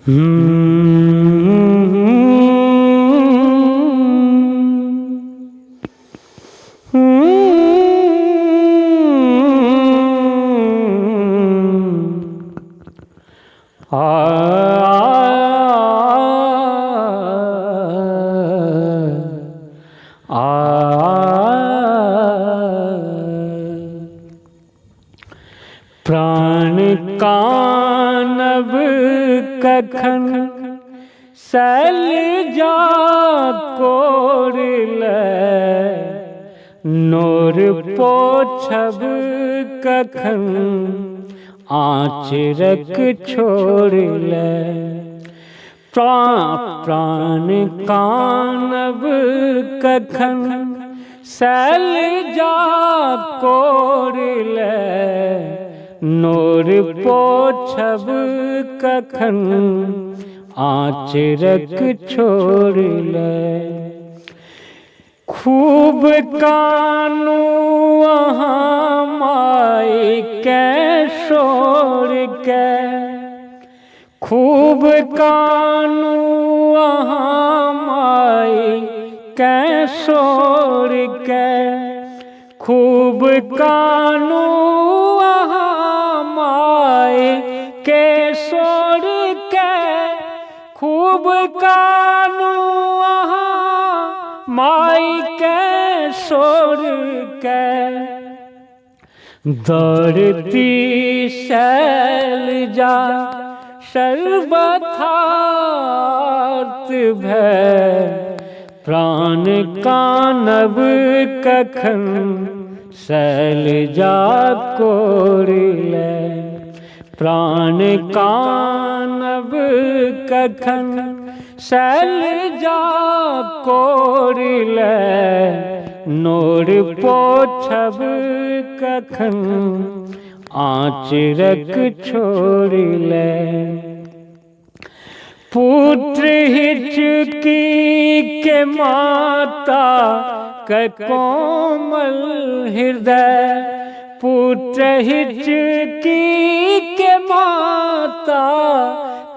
प्राण कानब कखन सैलजा कोड़िलै, नोर पोछब कखन आँचरक छोड़िलै। प्राण कानब कखन सैलजा कोड़िलै, नोर पोछब कखन आँचरक छोड़िलै। खूब कानू अहाँ माय के शोर के, खूब कानू अहाँ माय के शोर के, खूब कानू अहाँ माय के शोर के, खूब कानू अहाँ माय के शोर के। दौड़ती शैलजा सर्वथार्थ भय, प्राण कानब कखन सैलजा कोड़िलै। प्राण कानब कखन सैलजा कोड़िलै, नोर पोछब कखन आँचरक छोड़िलै। पुत्र हिचकी के माता के कोमल हृदय, पुत्र हिचकी के माता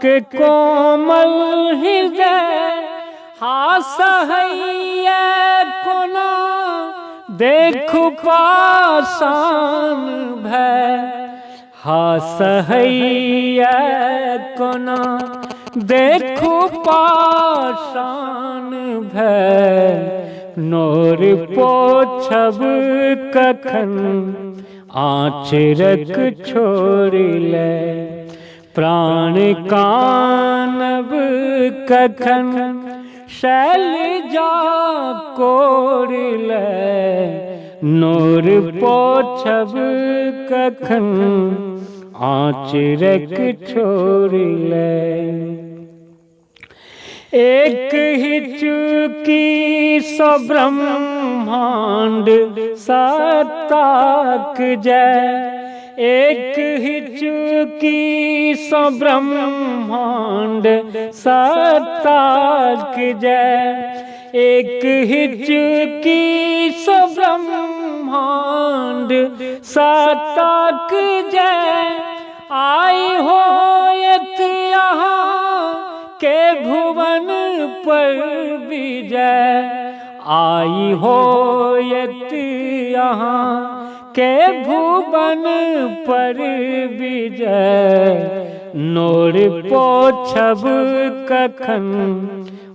के कोमल हृदय, हासहैया कोना देखु पाषाण भय, हासहैया कोना देखु पाषाण भय, नोर पोछब कखन आँचरक छोड़िलै। प्राण कानब कखन सैलजा कोड़िलै, नोर पोछब कखन आँचरक छोड़िलै। एक हिचकी सो ब्रह्मांड सताक जय, एक हिचकी सो ब्रह्मांड सताक जय, एक हिचकी सो ब्रह्मांड सताक जय। आई होयत यहाँ के भुवन पर विजय, आई होयत यहाँ के भुवन पर विजय, नोर पोछब कखन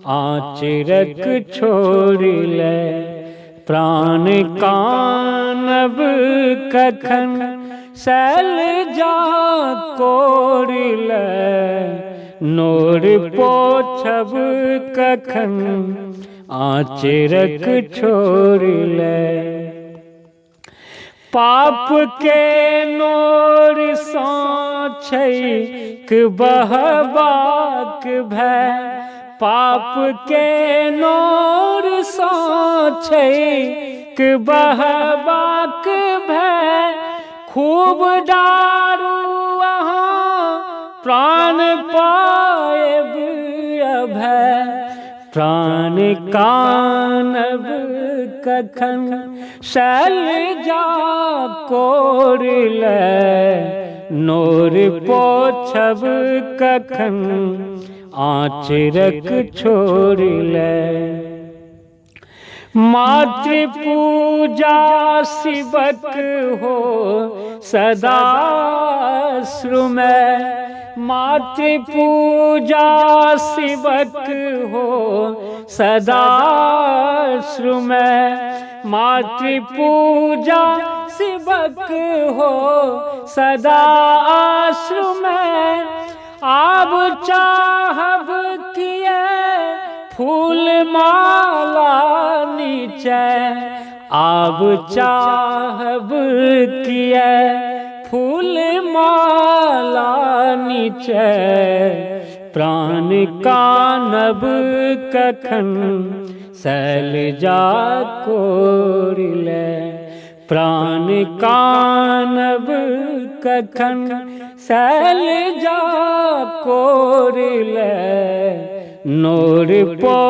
आँचरक छोड़िलै। प्राण कानब कखन सैलजा कोड़िलै, नोर पोछब कखन आँचरक छोड़िलै। पाप के नोर सँ छैक बहबाक भय, पाप के नोर सँ छैक बहबाक भय, खूब डारू अहाँ प्राण पाएब अभय। प्राण कानब कखन सैलजा कोड़िलै, नोर पोछब कखन आचरक छोड़ ले। मातृ पूजा शिवक हो सदा श्रुमय, मातृ पूजा शिवक हो सदा श्रुमय, मातृ पूजा शिवक हो सदा श्रुमय। आब चाहब किए फूल माला नीचे, आब चाहब किए फूल माला नीचे। प्राण कानब कखन शैलजा कोर ले, प्राण कानब कखन शैलजा कोर ले। नोर पो